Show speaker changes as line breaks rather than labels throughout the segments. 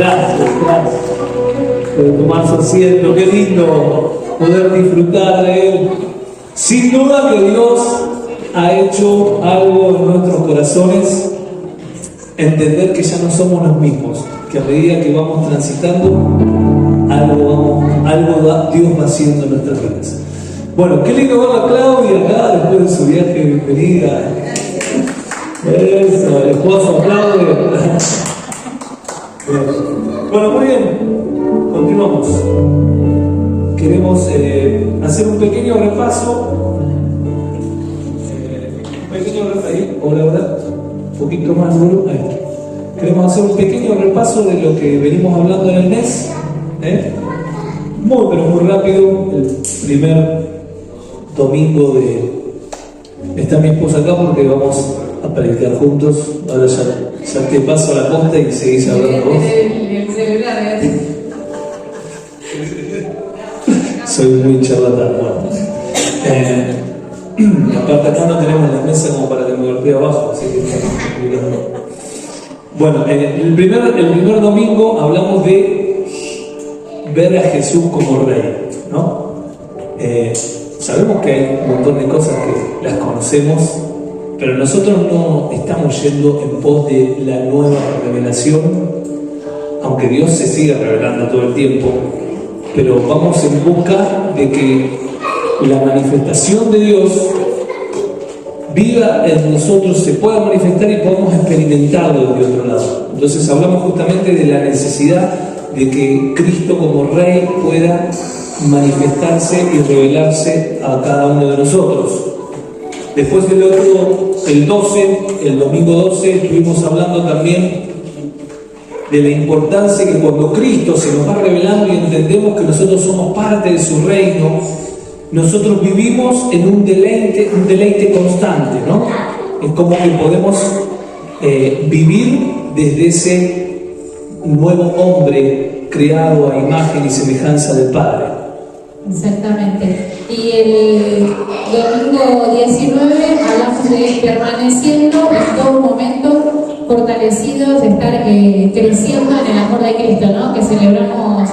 Gracias. Puede tomar su asiento, qué lindo poder disfrutar de Él. Sin duda que Dios ha hecho algo en nuestros corazones, entender que ya no somos los mismos, que a medida que vamos transitando, algo Dios va haciendo en nuestras vidas. Bueno, qué lindo ver a Claudia acá después de su viaje, bienvenida. Eso, el esposo Claudia. Bueno, muy bien, continuamos. Queremos hacer un pequeño repaso. Ahí, hola, un poquito más duro. Ahí. Queremos hacer un pequeño repaso de lo que venimos hablando en el mes. Pero muy rápido. El primer domingo está mi esposa acá porque vamos a predicar juntos. Ahora ya te paso a la costa y seguís hablando vos. Soy muy charlatán. Aparte acá no tenemos la mesa como para que me golpee abajo, así que bueno, el primer domingo hablamos de ver a Jesús como Rey, ¿no? Sabemos que hay un montón de cosas que las conocemos, pero nosotros no estamos yendo en pos de la nueva revelación, aunque Dios se siga revelando todo el tiempo, pero vamos en busca de que la manifestación de Dios viva en nosotros, se pueda manifestar y podamos experimentarlo de otro lado. Entonces hablamos justamente de la necesidad de que Cristo como Rey pueda manifestarse y revelarse a cada uno de nosotros. Después el domingo 12, estuvimos hablando también de la importancia que cuando Cristo se nos va revelando y entendemos que nosotros somos parte de su reino, nosotros vivimos en un deleite constante, ¿no? Es como que podemos vivir desde ese nuevo hombre creado a imagen y semejanza del Padre.
Exactamente. Y el domingo 19 hablamos de permaneciendo en todo momento fortalecidos, de estar creciendo en el amor de Cristo, ¿no? Que celebramos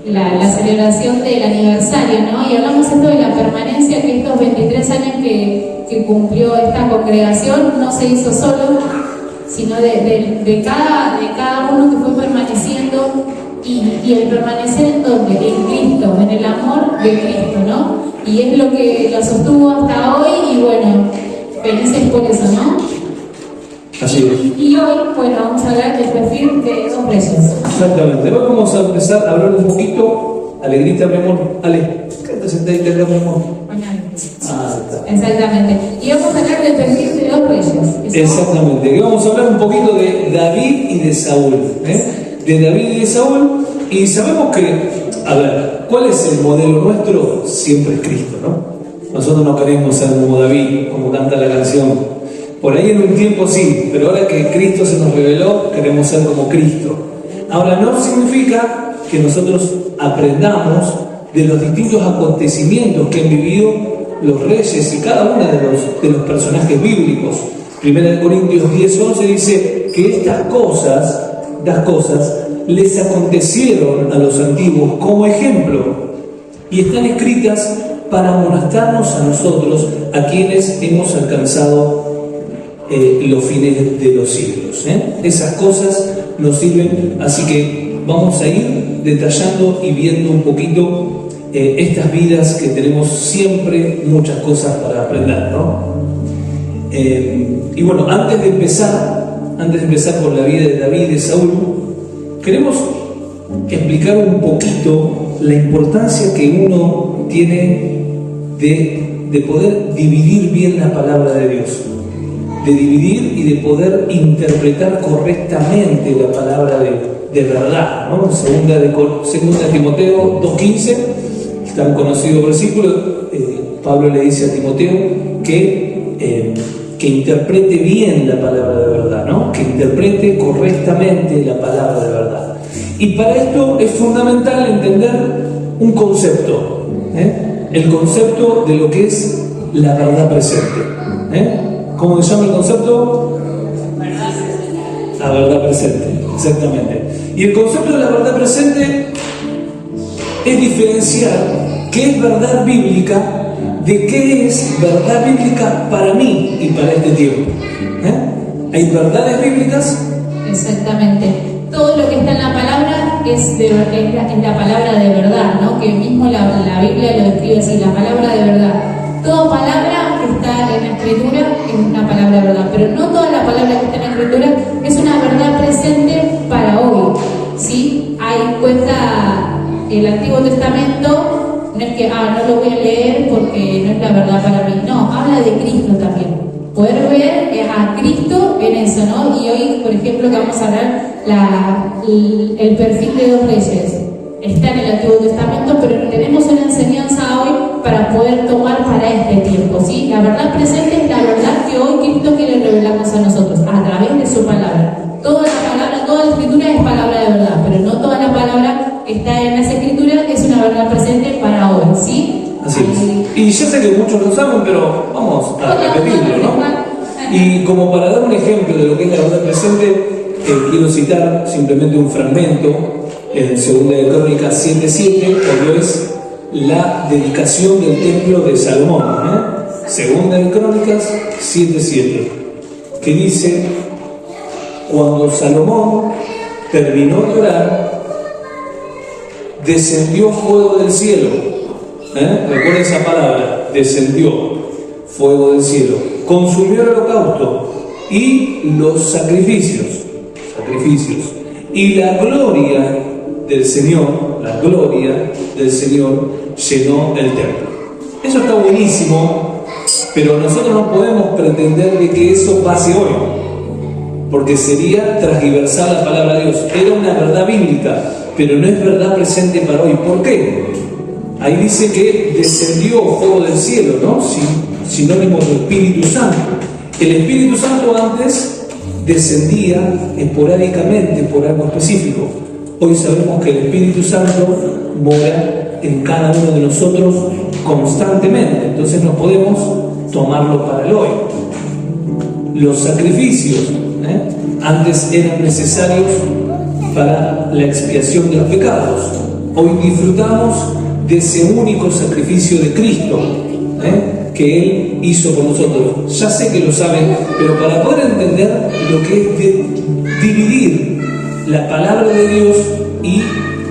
la celebración del aniversario, ¿no? Y hablamos esto de la permanencia, que estos 23 años que cumplió esta congregación no se hizo solo, sino de cada uno que fue permaneciendo y el permanecer en donde, en Cristo, en el amor de Cristo, ¿no? Y es lo que lo sostuvo hasta hoy y bueno, felices por eso, ¿no?
Así es.
Y hoy, bueno, vamos a hablar del perfil de dos reyes.
Exactamente. Hoy vamos a empezar a hablar un poquito. Alegrita, mi amor. Ale, quédate sentadita acá, mi amor.
Está. Exactamente. Y vamos a hablar del perfil de dos reyes.
Exactamente. Y vamos a hablar un poquito de David y de Saúl. De David y de Saúl. Y sabemos que, a ver, ¿cuál es el modelo nuestro? Siempre es Cristo, ¿no? Nosotros no queremos ser como David, como canta la canción. Por ahí en un tiempo sí, pero ahora que Cristo se nos reveló, queremos ser como Cristo. Ahora, no significa que nosotros aprendamos de los distintos acontecimientos que han vivido los reyes y cada uno de los personajes bíblicos. 1 Corintios 10:11 dice que estas cosas les acontecieron a los antiguos como ejemplo y están escritas para amonestarnos a nosotros, a quienes hemos alcanzado los fines de los siglos. Esas cosas nos sirven, así que vamos a ir detallando y viendo un poquito estas vidas que tenemos siempre muchas cosas para aprender, ¿no? Y bueno, antes de empezar por la vida de David y de Saúl, queremos explicar un poquito la importancia que uno tiene de poder dividir bien la palabra de Dios, de dividir y de poder interpretar correctamente la palabra de verdad, ¿no? Segunda de Timoteo 2:15, tan conocido versículo, Pablo le dice a Timoteo que interprete bien la palabra de verdad, ¿no? Que interprete correctamente la palabra de verdad. Y para esto es fundamental entender un concepto, el concepto de lo que es la verdad presente. ¿Cómo se llama el concepto? La verdad presente. presente, exactamente. Y el concepto de la verdad presente es diferenciar qué es verdad bíblica de qué es verdad bíblica para mí y para este tiempo. ¿Hay verdades bíblicas?
Exactamente. Todo lo que está en la palabra es la palabra de verdad, ¿no? Que mismo la Biblia lo describe así, la palabra de verdad. Toda palabra que está en la Escritura es una palabra de verdad, pero no toda la palabra que está en la Escritura es una verdad presente para hoy, ¿sí? cuenta el Antiguo Testamento. No es que, no lo voy a leer porque no es la verdad para mí. No, habla de Cristo también. Poder ver a Cristo en eso, ¿no? Y hoy, por ejemplo, que vamos a hablar el perfil de 2 reyes. Está en el Antiguo Testamento, pero tenemos una enseñanza hoy para poder tomar para este tiempo, ¿sí? La verdad presente es la verdad que hoy Cristo quiere revelarnos a nosotros, a través de su palabra. Toda la palabra, toda la Escritura es palabra de verdad, pero no toda la palabra que está en las Escrituras es una verdad presente para hoy, ¿sí?
Así es. Y ya sé que muchos lo saben, pero vamos a repetirlo, ¿no? Y como para dar un ejemplo de lo que es la verdad presente, quiero citar simplemente un fragmento en 2 de Crónicas 7:7, cuando es la dedicación del templo de Salomón. 2 de Crónicas 7:7, que dice: cuando Salomón terminó de orar, descendió fuego del cielo. Recuerda esa palabra, descendió fuego del cielo, consumió el holocausto y los sacrificios, y la gloria del Señor llenó el templo. Eso está buenísimo, pero nosotros no podemos pretender de que eso pase hoy, porque sería transgiversar la palabra de Dios. Era una verdad bíblica, pero no es verdad presente para hoy. ¿Por qué? Ahí dice que descendió fuego del cielo, ¿no? Sinónimo de Espíritu Santo. El Espíritu Santo antes descendía esporádicamente por algo específico. Hoy sabemos que el Espíritu Santo mora en cada uno de nosotros constantemente. Entonces no podemos tomarlo para el hoy. Los sacrificios antes eran necesarios para la expiación de los pecados. Hoy disfrutamos de ese único sacrificio de Cristo que Él hizo por nosotros. Ya sé que lo saben, pero para poder entender lo que es dividir la palabra de Dios y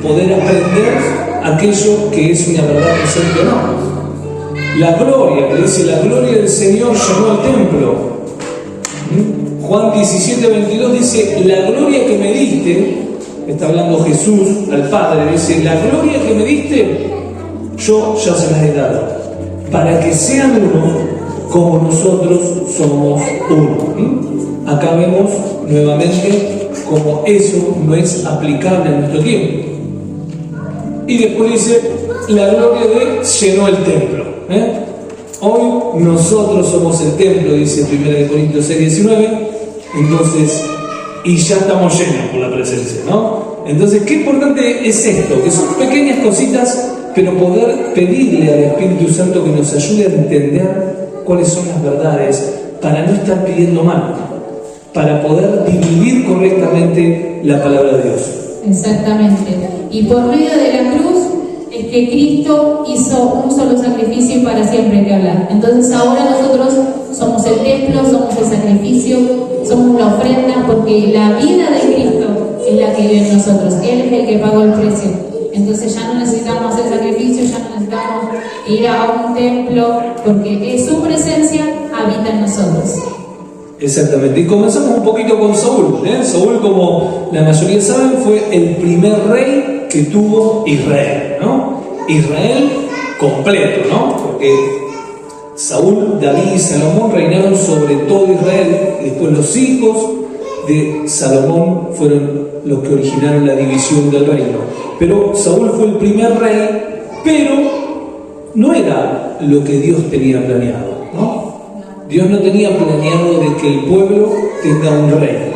poder aprender aquello que es una verdad presente o no. La gloria, que dice: la gloria del Señor llenó el templo. Juan 17:22 dice: la gloria que me diste, está hablando Jesús al Padre, dice: la gloria que me diste, yo ya se las he dado, para que sean uno como nosotros somos uno. Acá vemos nuevamente cómo eso no es aplicable en nuestro tiempo. Y después dice: la gloria de llenó el templo. Hoy nosotros somos el templo, dice 1 Corintios 6:19. Entonces, y ya estamos llenos por la presencia, ¿no? Entonces, qué importante es esto, que son pequeñas cositas, pero poder pedirle al Espíritu Santo que nos ayude a entender cuáles son las verdades, para no estar pidiendo mal, para poder dividir correctamente la palabra de Dios.
Exactamente. Y por medio de la cruz es que Cristo hizo un solo sacrificio y para siempre hay que hablar. Entonces ahora nosotros somos el templo, somos el sacrificio, somos la ofrenda, porque la vida de Cristo es la que vive en nosotros. Él es el que pagó el precio. Entonces ya no necesitamos hacer sacrificio, ya no necesitamos ir a un templo, porque su presencia habita en nosotros.
Exactamente. Y comenzamos un poquito con Saúl. Saúl, como la mayoría saben, fue el primer rey que tuvo Israel, ¿no? Israel completo, ¿no? Porque Saúl, David y Salomón reinaron sobre todo Israel, y después los hijos de Salomón fueron los que originaron la división del reino. Pero Saúl fue el primer rey, pero no era lo que Dios tenía planeado, ¿no? Dios no tenía planeado de que el pueblo tenga un rey,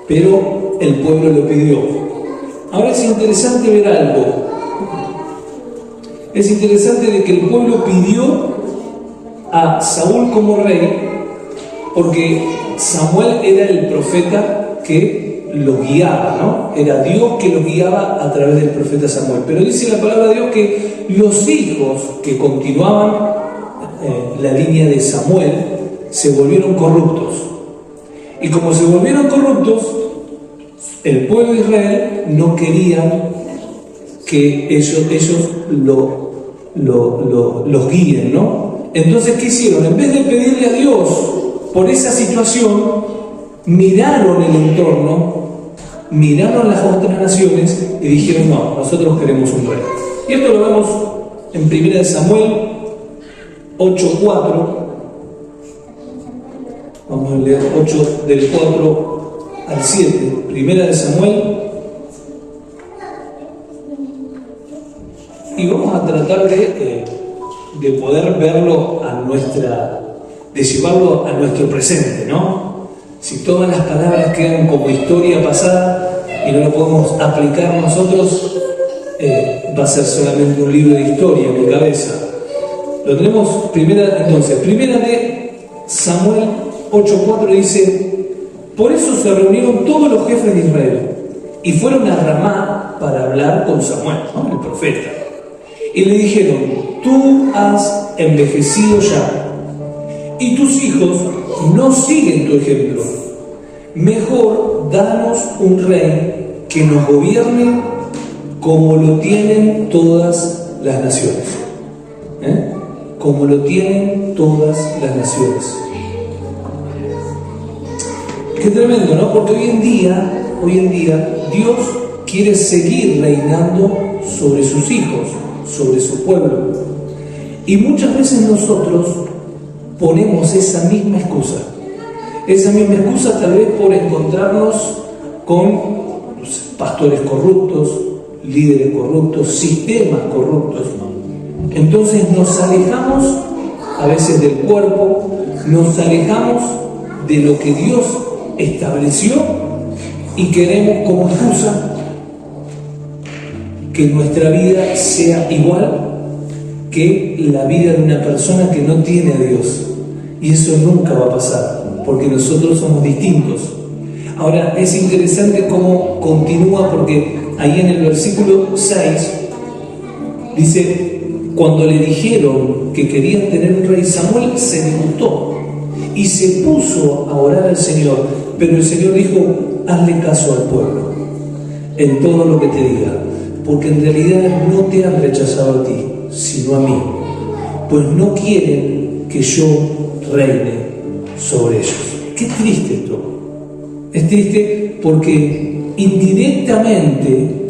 pero el pueblo lo pidió. Ahora es interesante ver algo. Es interesante de que el pueblo pidió a Saúl como rey, porque Samuel era el profeta que los guiaba, ¿no? Era Dios que los guiaba a través del profeta Samuel. Pero dice la palabra de Dios que los hijos que continuaban la línea de Samuel se volvieron corruptos. Y como se volvieron corruptos, el pueblo de Israel no quería que ellos los guíen, ¿no? Entonces, ¿qué hicieron? En vez de pedirle a Dios por esa situación, miraron el entorno, miraron las otras naciones y dijeron: no, nosotros queremos un rey. Y esto lo vemos en 1 Samuel 8:4. Vamos a leer 8 del 4 al 7. 1 Samuel. Y vamos a tratar de poder verlo de llevarlo a nuestro presente, ¿no? Si todas las palabras quedan como historia pasada y no lo podemos aplicar nosotros, va a ser solamente un libro de historia en mi cabeza. Lo tenemos primera de Samuel 8:4 dice: por eso se reunieron todos los jefes de Israel y fueron a Ramá para hablar con Samuel, ¿no? El profeta. Y le dijeron: tú has envejecido ya, y tus hijos no siguen tu ejemplo. Mejor danos un rey que nos gobierne como lo tienen todas las naciones. Como lo tienen todas las naciones. Qué tremendo, ¿no? Porque hoy en día Dios quiere seguir reinando sobre sus hijos, sobre su pueblo. Y muchas veces nosotros ponemos esa misma excusa tal vez por encontrarnos con pastores corruptos, líderes corruptos, sistemas corruptos. Entonces nos alejamos a veces del cuerpo, nos alejamos de lo que Dios estableció y queremos como excusa que nuestra vida sea igual que la vida de una persona que no tiene a Dios. Y eso nunca va a pasar, porque nosotros somos distintos. Ahora, es interesante cómo continúa, porque ahí en el versículo 6 dice: cuando le dijeron que querían tener un rey, Samuel se disgustó y se puso a orar al Señor. Pero el Señor dijo: hazle caso al pueblo en todo lo que te diga, porque en realidad no te han rechazado a ti, sino a mí, pues no quieren que yo reine sobre ellos. Qué triste esto. Es triste porque indirectamente,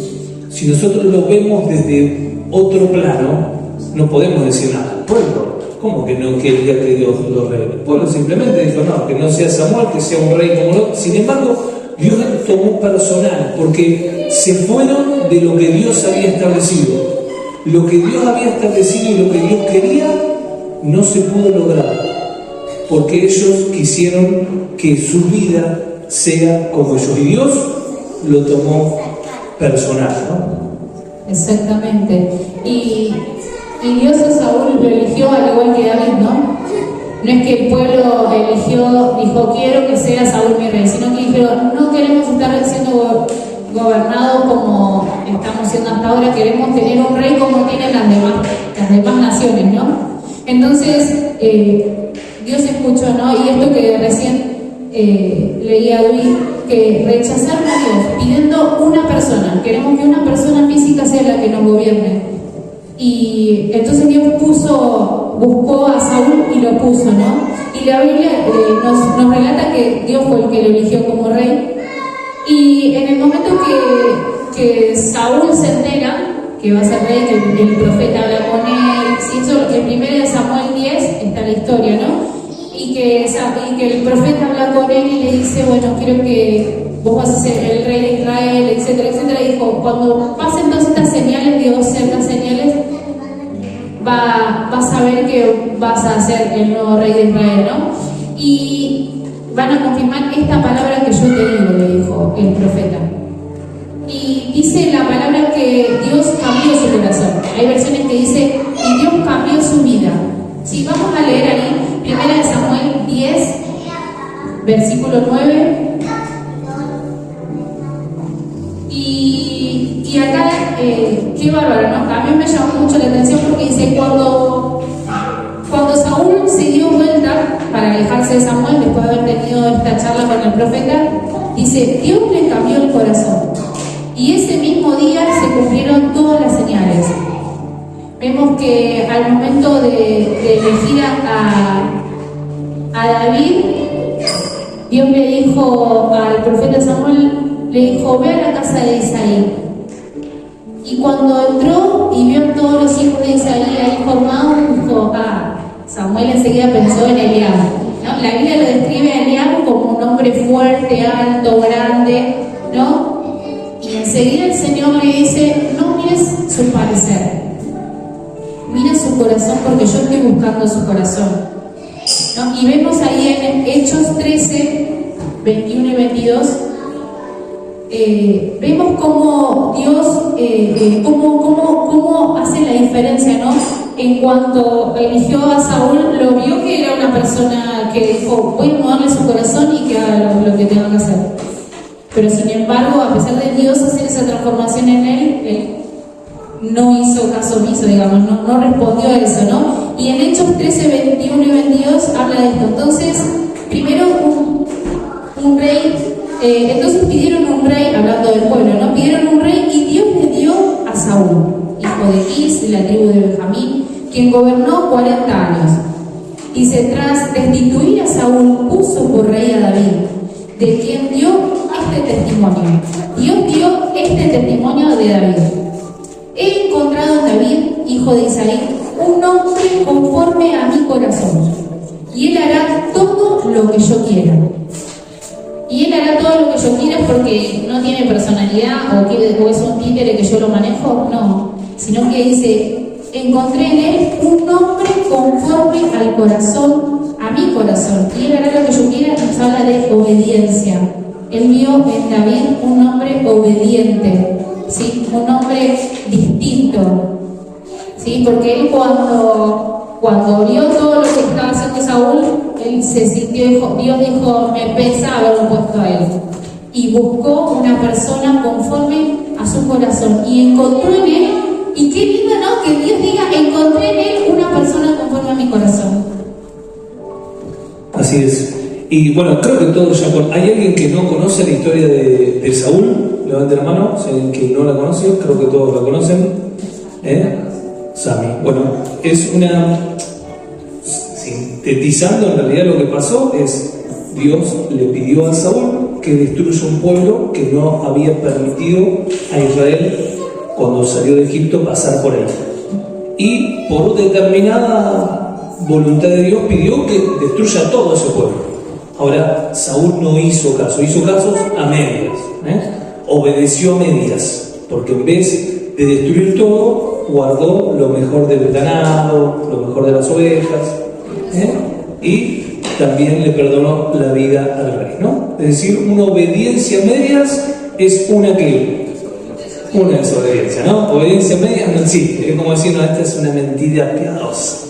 si nosotros lo vemos desde otro plano, no podemos decir nada. El pueblo, ¿cómo que no quería que Dios lo reine? El pueblo simplemente dijo: no, que no sea Samuel, que sea un rey como lo. Sin embargo, Dios tomó personal, porque se fueron de lo que Dios había establecido. Lo que Dios había establecido y lo que Dios quería no se pudo lograr, porque ellos quisieron que su vida sea como ellos. Y Dios lo tomó personal, ¿no?
Exactamente. Y Dios a Saúl lo eligió al igual que David, ¿no? No es que el pueblo dijo: quiero que sea Saúl mi rey, sino que dijeron: no queremos estar siendo gobernados como estamos siendo hasta ahora, queremos tener un rey como tienen las demás naciones, ¿no? Entonces, Dios escuchó, ¿no? Y esto que recién leía Luis, que rechazaron a Dios pidiendo una persona, queremos que una persona física sea la que nos gobierne. Y entonces Dios buscó a Saúl y lo puso, ¿no? Y la Biblia nos relata que Dios fue el que lo eligió como rey. Y en el momento que Saúl se entera que va a ser rey, que el profeta habla con él, ¿sí? En 1 Samuel 10 está la historia, ¿no? Y que el profeta habla con él y le dice: bueno, quiero que vos vas a ser el rey de Israel, etcétera, etcétera. Y dijo: cuando pasen todas estas señales, Dios, ciertas señales, va a saber que vas a ser el nuevo rey de Israel, ¿no? Y van a confirmar esta palabra que yo te digo, le dijo el profeta. Y dice la palabra que Dios cambió su corazón. Hay versiones que dice: y Dios cambió su vida. Si vamos a leer ahí, 1 Samuel 10, versículo 9. qué bárbaro, ¿no? A mí me llamó mucho la atención porque dice, cuando Saúl se dio vuelta para alejarse de Samuel, después de haber tenido esta charla con el profeta, dice, Dios le cambió el corazón. Y ese mismo día se cumplieron todas las señales. Vemos que al momento de elegir a David, Dios le dijo al profeta Samuel, le dijo, ve a la casa de Isaí. Y cuando entró y vio a todos los hijos de Isaí ahí formados, dijo, Samuel enseguida pensó en Eliab, ¿no? La Biblia lo describe a Eliab como un hombre fuerte, alto, grande, ¿no? Y enseguida el Señor le dice, no mires su parecer, mira su corazón, porque yo estoy buscando su corazón, ¿no? Y vemos ahí en Hechos 13, 21 y 22, vemos cómo Dios, cómo hace la diferencia, ¿no? En cuanto eligió a Saúl, lo vio que era una persona que dijo, voy a mudarle su corazón y que haga lo que tenga que hacer. Pero sin embargo, a pesar de Dios hacer esa transformación en él no hizo caso omiso, digamos, no respondió a eso, ¿no? Y en Hechos 13, 21 y 22 habla de esto. Entonces, primero un rey, entonces pidieron un rey, hablando del pueblo, ¿no? Pidieron un rey y Dios le dio a Saúl, hijo de Quis, de la tribu de Benjamín, quien gobernó 40 años. Dice, tras destituir a Saúl, puso por rey a David, de quien dio este testimonio. Dios dio este testimonio de David. He encontrado en David, hijo de Isaí, un hombre conforme a mi corazón, y él hará todo lo que yo quiera. Y él hará todo lo que yo quiera porque no tiene personalidad o es un títere que yo lo manejo, no, sino que dice, encontré en él un hombre conforme al corazón, a mi corazón, y él hará lo que yo quiera. Nos habla de obediencia. Él vio en David un hombre obediente, ¿sí? Un hombre distinto, ¿sí? Porque él cuando vio todo lo que estaba haciendo Saúl, él se sintió, Dios dijo, me pesa haberlo puesto a él. Y buscó una persona conforme a su corazón. Y encontró en él, y qué lindo, ¿no? Que Dios diga, encontré en él una persona conforme a mi corazón.
Así es. Y bueno, creo que todos ya ¿hay alguien que no conoce la historia de Saúl? Levante la mano, si hay alguien que no la conoce, creo que todos la conocen. Sami. Bueno, es una... Sintetizando, en realidad lo que pasó es, Dios le pidió a Saúl que destruya un pueblo que no había permitido a Israel, cuando salió de Egipto, pasar por él. Y por determinada voluntad de Dios pidió que destruya todo ese pueblo. Ahora, Saúl no hizo caso a medias, obedeció a medias, porque en vez de destruir todo, guardó lo mejor del ganado, lo mejor de las ovejas, y también le perdonó la vida al rey, ¿no? Es decir, una obediencia a medias es una desobediencia, ¿no? Obediencia a medias no existe, es como decir, no, esta es una mentira piadosa,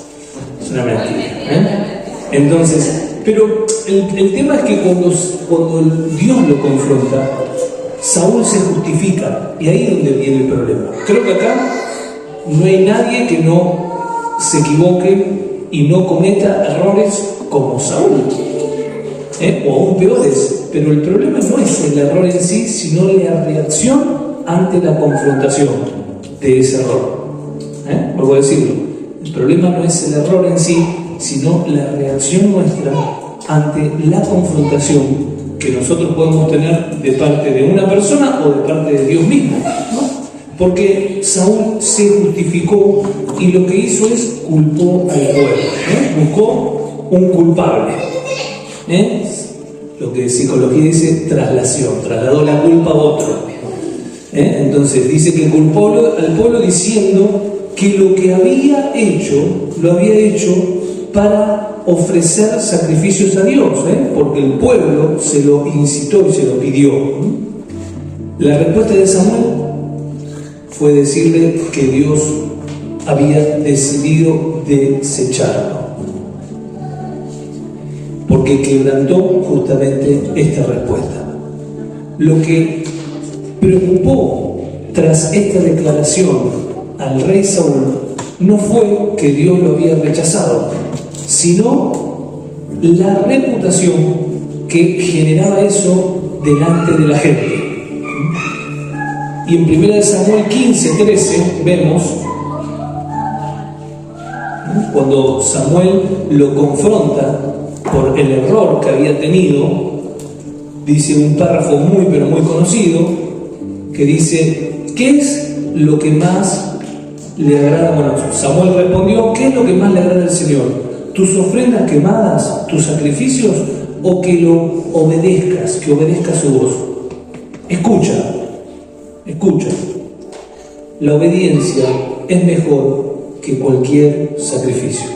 es una mentira, Entonces, pero el tema es que cuando Dios lo confronta, Saúl se justifica, y ahí es donde viene el problema. Creo que acá no hay nadie que no se equivoque y no cometa errores como Saúl, o aún peores, pero el problema no es el error en sí, sino la reacción ante la confrontación de ese error. Vuelvo a decirlo, el problema no es el error en sí, sino la reacción nuestra ante la confrontación que nosotros podemos tener de parte de una persona o de parte de Dios mismo, ¿no? Porque Saúl se justificó y lo que hizo es culpó al pueblo, buscó un culpable, lo que psicología dice traslación, trasladó la culpa a otro, entonces dice que culpó al pueblo diciendo que lo que había hecho, lo había hecho para ofrecer sacrificios a Dios, porque el pueblo se lo incitó y se lo pidió. La respuesta de Samuel fue decirle que Dios había decidido desecharlo, porque quebrantó justamente esta respuesta. Lo que preocupó tras esta declaración al rey Saúl no fue que Dios lo había rechazado, sino la reputación que generaba eso delante de la gente. Y en 1 Samuel 15:13 vemos cuando Samuel lo confronta por el error que había tenido, dice un párrafo muy pero muy conocido que dice: ¿qué es lo que más le agrada? Bueno, Samuel respondió: ¿qué es lo que más le agrada al Señor? ¿Tus ofrendas quemadas, tus sacrificios, o que lo obedezcas, que obedezcas su voz? Escucha, la obediencia es mejor que cualquier sacrificio.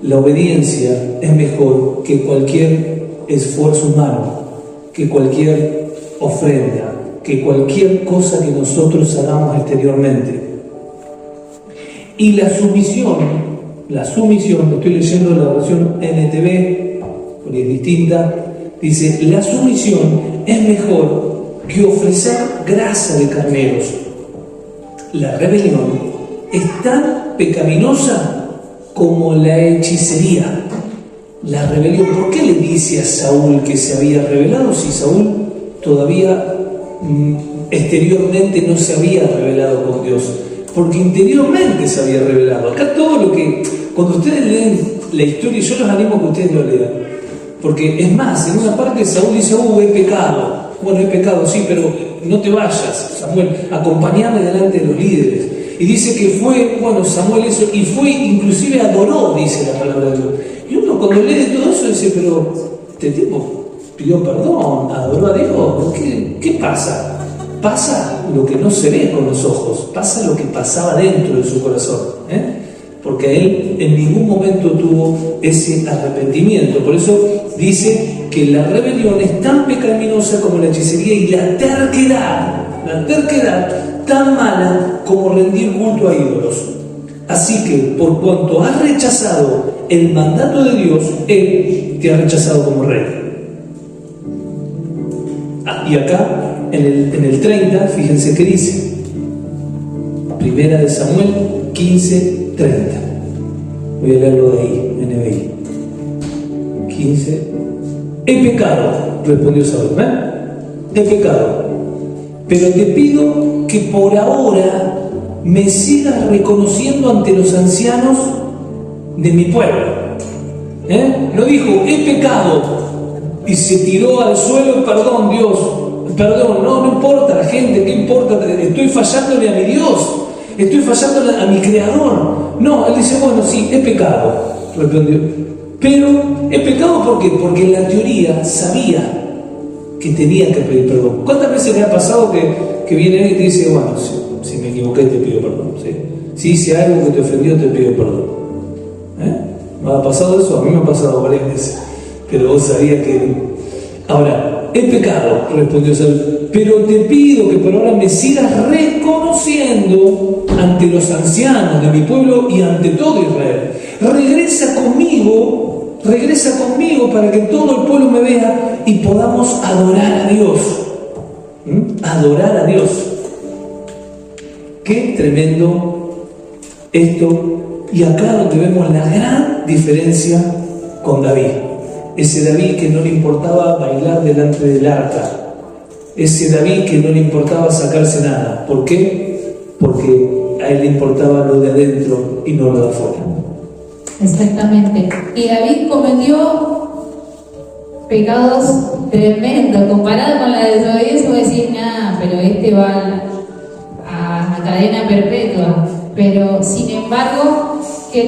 La obediencia es mejor que cualquier esfuerzo humano, que cualquier ofrenda, que cualquier cosa que nosotros hagamos exteriormente. Y la sumisión, estoy leyendo la versión NTV, porque es distinta, dice: la sumisión es mejor que ofrecer grasa de carneros. La rebelión es tan pecaminosa como la hechicería. La rebelión, ¿por qué le dice a Saúl que se había rebelado si Saúl todavía exteriormente no se había rebelado con Dios? Porque interiormente se había rebelado. Acá todo lo que, cuando ustedes leen la historia, yo los animo a que ustedes lo lean, porque es más, en una parte Saúl dice: he pecado. Bueno, he pecado, sí, pero no te vayas, Samuel, acompáñame delante de los líderes. Y dice que fue, Samuel eso, y fue, inclusive adoró, dice la palabra de Dios. Y uno cuando lee todo eso dice: pero este tipo pidió perdón, adoró a Dios. ¿Qué pasa? Pasa lo que no se ve con los ojos, pasa lo que pasaba dentro de su corazón, porque él en ningún momento tuvo ese arrepentimiento. Por eso dice que la rebelión es tan pecaminosa como la hechicería, y la terquedad tan mala como rendir culto a ídolos. Así que por cuanto has rechazado el mandato de Dios, Él te ha rechazado como rey. Y acá en el 30, fíjense qué dice. 1 Samuel 15:30. Voy a leerlo de ahí, NBI. 15. He pecado, respondió Saúl. He pecado, pero te pido que por ahora me sigas reconociendo ante los ancianos de mi pueblo. No dijo: he pecado, y se tiró al suelo: perdón, Dios, perdón. No importa la gente, ¿qué importa? Estoy fallándole a mi Dios, estoy fallándole a mi Creador. No, él dice: bueno, sí, he pecado, respondió. Pero he pecado, ¿por qué? Porque en la teoría sabía que tenía que pedir perdón. ¿Cuántas veces le ha pasado que viene él y te dice: bueno, si me equivoqué te pido perdón? Si hice algo que te ofendió te pido perdón. ¿Me ha pasado eso? A mí me ha pasado varias veces. Pero vos sabías que... Ahora, he pecado, respondió Saúl, pero te pido que por ahora me sigas reconociendo ante los ancianos de mi pueblo y ante todo Israel. Regresa conmigo para que todo el pueblo me vea y podamos adorar a Dios. Adorar a Dios. Qué tremendo esto. Y acá donde vemos la gran diferencia con David. Ese David que no le importaba bailar delante del arca. Ese David que no le importaba sacarse nada. ¿Por qué? Porque a él le importaba lo de adentro y no lo de afuera.
Exactamente. Y David cometió pecados tremendos. Comparado con la desobediencia, voy a decir: nada, pero este va a cadena perpetua. Pero sin embargo, ¿qué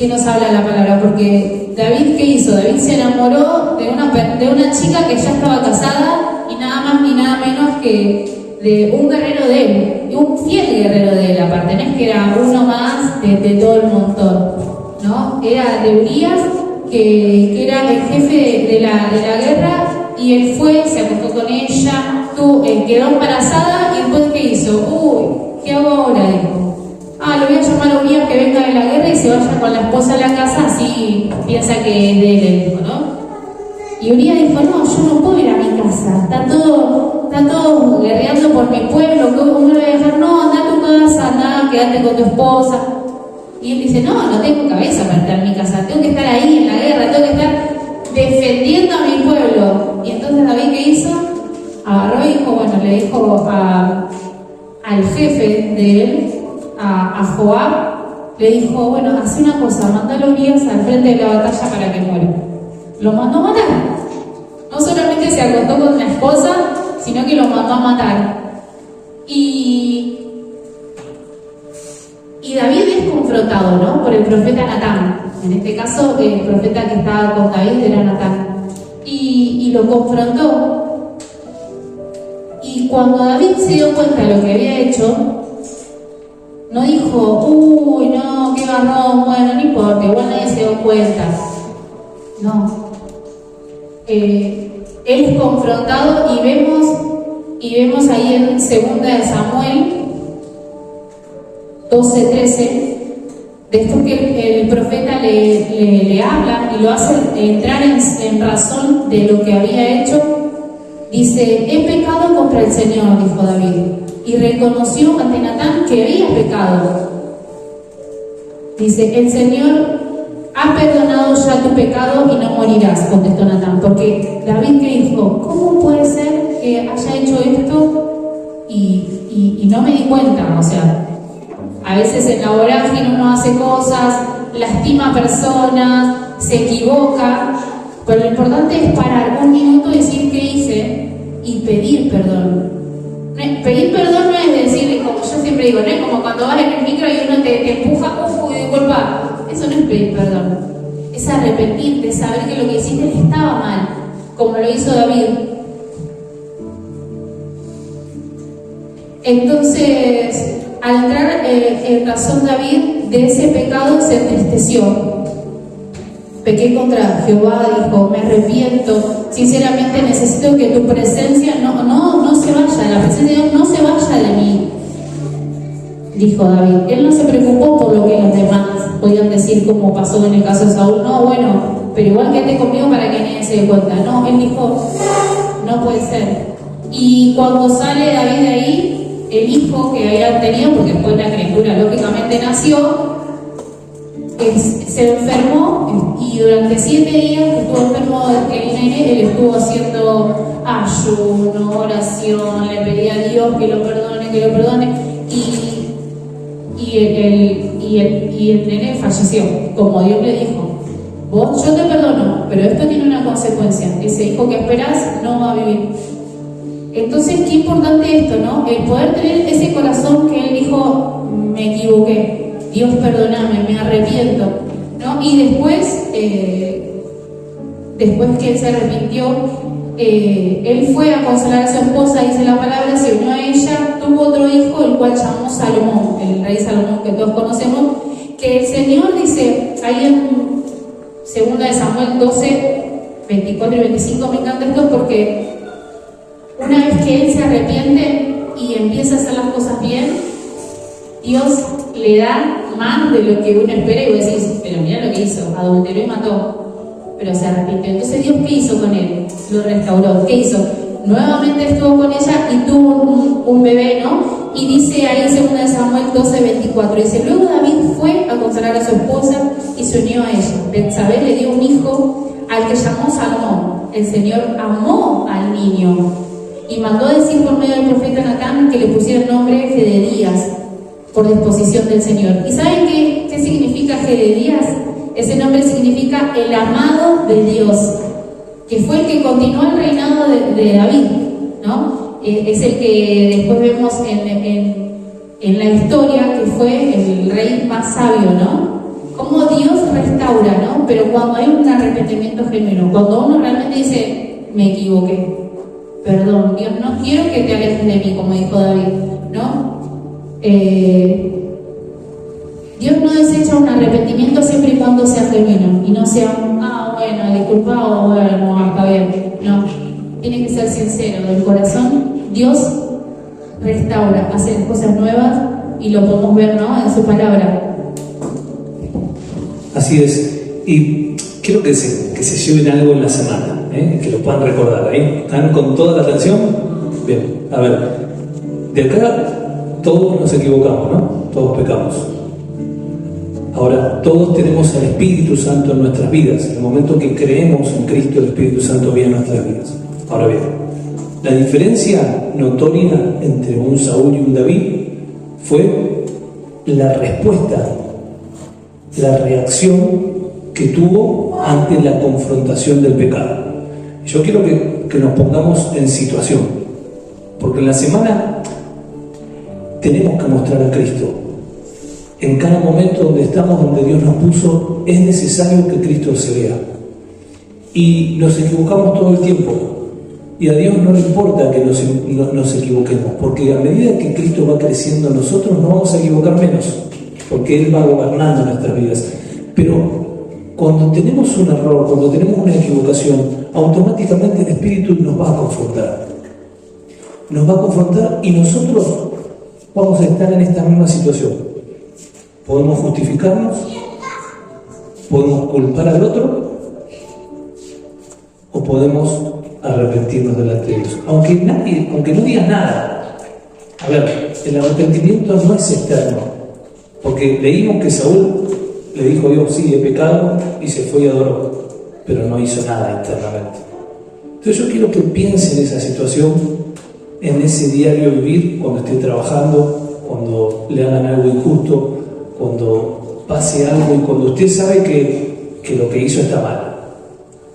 nos habla la palabra? Porque David, ¿qué hizo? David se enamoró de una chica que ya estaba casada, y nada más ni nada menos que de un guerrero de él, un fiel guerrero de él, aparte, no es que era uno más de todo el montón, ¿no? Era de Urías, que era el jefe de la guerra, y él fue, se acostó con ella, quedó embarazada, y después ¿qué hizo? ¿Qué hago ahora? Dijo: lo voy a llamar a Urías que venga de la guerra y se vaya con la esposa a la casa, así piensa que es de él, ¿no? Y Urías dijo: no, yo no puedo ir a mi casa, está todo guerreando por mi pueblo, ¿cómo lo voy a dejar? No, andate quédate con tu esposa. Y él dice, no tengo cabeza para estar en mi casa, tengo que estar ahí en la guerra, tengo que estar defendiendo a mi pueblo. Y entonces David, ¿qué hizo? Agarró y dijo, bueno, le dijo al jefe de él, a Joab, le dijo, bueno, hace una cosa, mandalo a Urias al frente de la batalla para que muera. Lo mandó a matar. No solamente se acostó con la esposa, sino que lo mandó a matar. Y David es confrontado, ¿no?, por el profeta Natán. En este caso, el profeta que estaba con David era Natán. Y lo confrontó. Y cuando David se dio cuenta de lo que había hecho, no dijo, uy, no, qué garrón, bueno, no importa, igual nadie se dio cuenta. No. Él es confrontado y vemos ahí en 2 de Samuel 12:13, después que el profeta le habla y lo hace entrar en razón de lo que había hecho. Dice, he pecado contra el Señor, dijo David, y reconoció ante Natán que había pecado. Dice, el Señor ha perdonado ya tu pecado y no morirás, contestó Natán, porque David que dijo, ¿cómo puede ser que haya hecho esto y no me di cuenta? O sea, a veces en la vorágine uno hace cosas, lastima a personas, se equivoca, pero lo importante es parar un minuto y decir qué hice y pedir perdón. Pedir perdón no es decir, como yo siempre digo, no es como cuando vas en el micro y uno te empuja, disculpa. Eso no es pedir perdón, es arrepentirte, saber que lo que hiciste estaba mal, como lo hizo David. Entonces, al entrar en razón David de ese pecado, se entristeció. Pequé contra Jehová, dijo, me arrepiento, sinceramente necesito que tu presencia no se vaya, la presencia de Dios no se vaya de mí, dijo David. Él no se preocupó por lo que los demás podían decir, como pasó en el caso de Saúl. No, bueno, pero igual quédate conmigo para que nadie se dé cuenta. No, él dijo, no puede ser. Y cuando sale David de ahí, el hijo que había tenido, porque después la criatura lógicamente nació, se enfermó, y durante 7 días que estuvo enfermo el nene, él estuvo haciendo ayuno, oración, le pedía a Dios que lo perdone, y el nene falleció, como Dios le dijo, yo te perdono, pero esto tiene una consecuencia, ese hijo que esperas no va a vivir. Entonces, qué importante esto, ¿no? El poder tener ese corazón que él dijo, me equivoqué, Dios perdóname, me arrepiento, ¿no? Y después que él se arrepintió, él fue a consolar a su esposa, dice la palabra, se unió a ella, tuvo otro hijo, el cual llamó Salomón, el rey Salomón que todos conocemos, que el Señor dice, ahí en 2 de Samuel 12, 24 y 25, me encanta esto porque una vez que él se arrepiente y empieza a hacer las cosas bien, Dios le da más de lo que uno espera, y vos decís, pero mira lo que hizo, adulteró y mató, pero se arrepintió. Entonces, ¿Dios qué hizo con él? Lo restauró. ¿Qué hizo? Nuevamente estuvo con ella y tuvo un bebé, ¿no? Y dice ahí en 2 de Samuel 12, 24, dice, luego David fue a consolar a su esposa y se unió a ella. Betsabé le dio un hijo al que llamó Salomón. El Señor amó al niño y mandó decir por medio del profeta Natán que le pusiera el nombre Gededías, por disposición del Señor. ¿Y saben qué significa Gededías? Ese nombre significa el amado de Dios, que fue el que continuó el reinado de David, ¿no? Es el que después vemos en la historia, que fue el rey más sabio, ¿no? Cómo Dios restaura, ¿no? Pero cuando hay un arrepentimiento genuino, cuando uno realmente dice, me equivoqué, perdón, Dios, no quiero que te alejes de mí, como dijo David, ¿no? Dios no desecha un arrepentimiento siempre y cuando sea genuino y no sea bueno, disculpa, o bueno, está bien. No, tiene que ser sincero del corazón. Dios restaura, hace las cosas nuevas y lo podemos ver, ¿no?, en su palabra.
Así es. Y quiero que se lleven algo en la semana, que lo puedan recordar ahí. ¿Están con toda la atención? Bien, a ver, de acá todos nos equivocamos, ¿no? todos pecamos. Ahora, todos tenemos al Espíritu Santo en nuestras vidas. En el momento que creemos en Cristo, el Espíritu Santo viene a nuestras vidas. Ahora bien, la diferencia notoria entre un Saúl y un David fue la respuesta, la reacción que tuvo ante la confrontación del pecado. Yo quiero que nos pongamos en situación, porque en la semana tenemos que mostrar a Cristo. En cada momento donde estamos, donde Dios nos puso, es necesario que Cristo se vea. Y nos equivocamos todo el tiempo. Y a Dios no le importa que nos equivoquemos, porque a medida que Cristo va creciendo en nosotros, no vamos a equivocar menos, porque Él va gobernando nuestras vidas. Pero cuando tenemos un error, cuando tenemos una equivocación, automáticamente el Espíritu nos va a confrontar. Nos va a confrontar y nosotros vamos a estar en esta misma situación. Podemos justificarnos, podemos culpar al otro, o podemos arrepentirnos delante de Dios. Aunque no digas nada. A ver, el arrepentimiento no es externo, porque leímos que Saúl le dijo a Dios, sí, he pecado, y se fue y adoró, pero no hizo nada internamente. Entonces yo quiero que piense en esa situación, en ese diario vivir, cuando esté trabajando, cuando le hagan algo injusto, cuando pase algo y cuando usted sabe que lo que hizo está mal.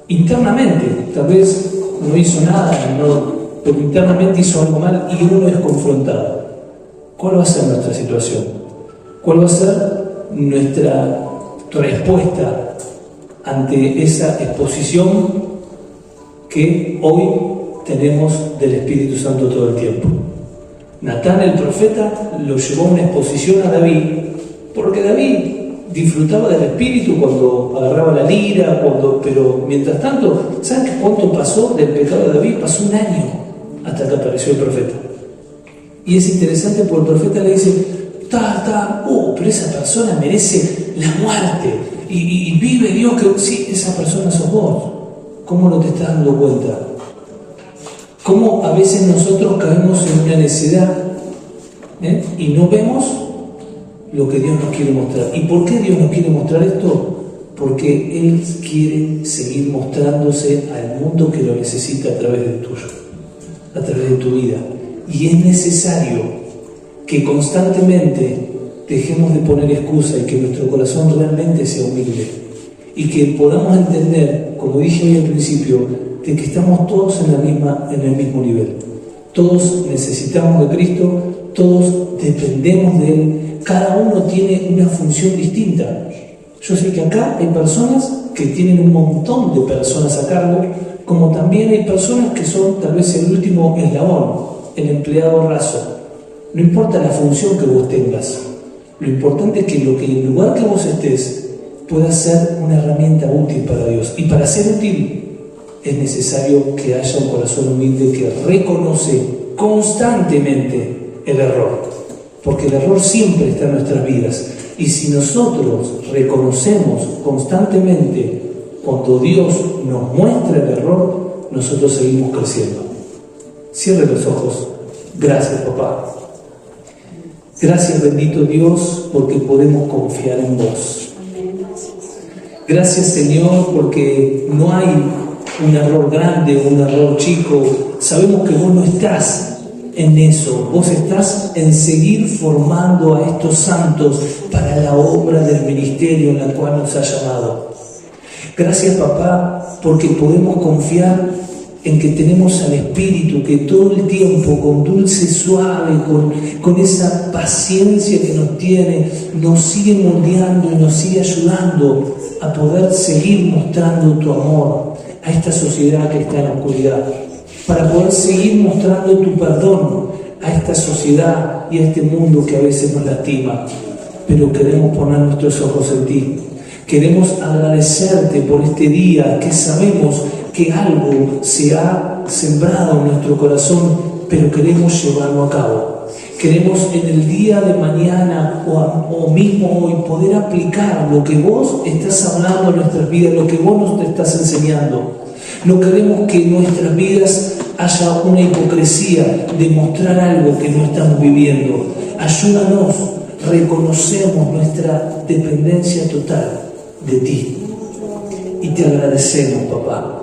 Internamente, tal vez no hizo nada, pero internamente hizo algo mal y uno es confrontado. ¿Cuál va a ser nuestra situación? ¿Cuál va a ser nuestra respuesta ante esa exposición que hoy tenemos del Espíritu Santo todo el tiempo? Natán el profeta lo llevó a una exposición a David, porque David disfrutaba del Espíritu cuando agarraba la lira, pero mientras tanto, ¿saben cuánto pasó del pecado de David? Pasó un año hasta que apareció el profeta. Y es interesante porque el profeta le dice, pero esa persona merece la muerte, y vive Dios que sí, esa persona sos vos. ¿Cómo no te estás dando cuenta? ¿Cómo a veces nosotros caemos en una necedad y no vemos lo que Dios nos quiere mostrar? ¿Y por qué Dios nos quiere mostrar esto? Porque Él quiere seguir mostrándose al mundo que lo necesita a través del tuyo, a través de tu vida. Y es necesario que constantemente dejemos de poner excusa y que nuestro corazón realmente sea humilde y que podamos entender, como dije hoy al principio, de que estamos todos en el mismo nivel. Todos necesitamos de Cristo, todos dependemos de Él, cada uno tiene una función distinta. Yo sé que acá hay personas que tienen un montón de personas a cargo, como también hay personas que son tal vez el último eslabón, el empleado raso. No importa la función que vos tengas, lo importante es que el lugar que vos estés pueda ser una herramienta útil para Dios. Y para ser útil es necesario que haya un corazón humilde que reconoce constantemente el error, porque el error siempre está en nuestras vidas. Y si nosotros reconocemos constantemente cuando Dios nos muestra el error, nosotros seguimos creciendo. Cierre los ojos. Gracias, papá. Gracias, bendito Dios, porque podemos confiar en vos. Gracias, Señor, porque no hay un error grande o un error chico. Sabemos que vos no estás en eso, vos estás en seguir formando a estos santos para la obra del ministerio en la cual nos ha llamado. Gracias, papá, porque podemos confiar en que tenemos al Espíritu que todo el tiempo, con dulce suave, con esa paciencia que nos tiene, nos sigue moldeando y nos sigue ayudando a poder seguir mostrando tu amor a esta sociedad que está en la oscuridad, para poder seguir mostrando tu perdón a esta sociedad y a este mundo que a veces nos lastima. Pero queremos poner nuestros ojos en ti. Queremos agradecerte por este día que sabemos que algo se ha sembrado en nuestro corazón, pero queremos llevarlo a cabo. Queremos en el día de mañana o mismo hoy poder aplicar lo que vos estás hablando en nuestras vidas, lo que vos nos estás enseñando. No queremos que en nuestras vidas haya una hipocresía de mostrar algo que no estamos viviendo. Ayúdanos, reconocemos nuestra dependencia total de ti. Y te agradecemos, papá.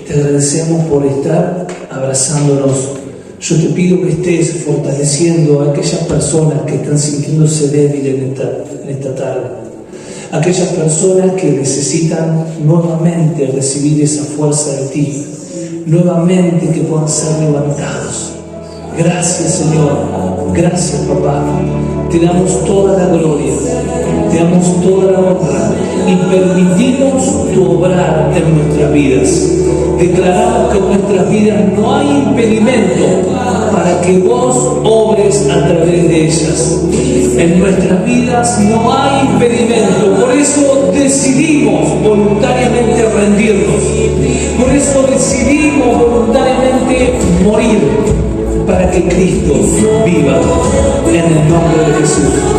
Te agradecemos por estar abrazándonos. Yo te pido que estés fortaleciendo a aquellas personas que están sintiéndose débiles en esta tarde. Aquellas personas que necesitan nuevamente recibir esa fuerza de ti. Nuevamente que puedan ser levantados. Gracias, Señor. Gracias, papá. Te damos toda la gloria. Te damos toda la honra. Y permitimos tu obrar en nuestras vidas. Declaramos que en nuestras vidas no hay impedimento para que vos obres a través de ellas. En nuestras vidas no hay impedimento. Por eso decidimos voluntariamente rendirnos. Por eso decidimos voluntariamente morir para que Cristo viva en el nombre de Jesús.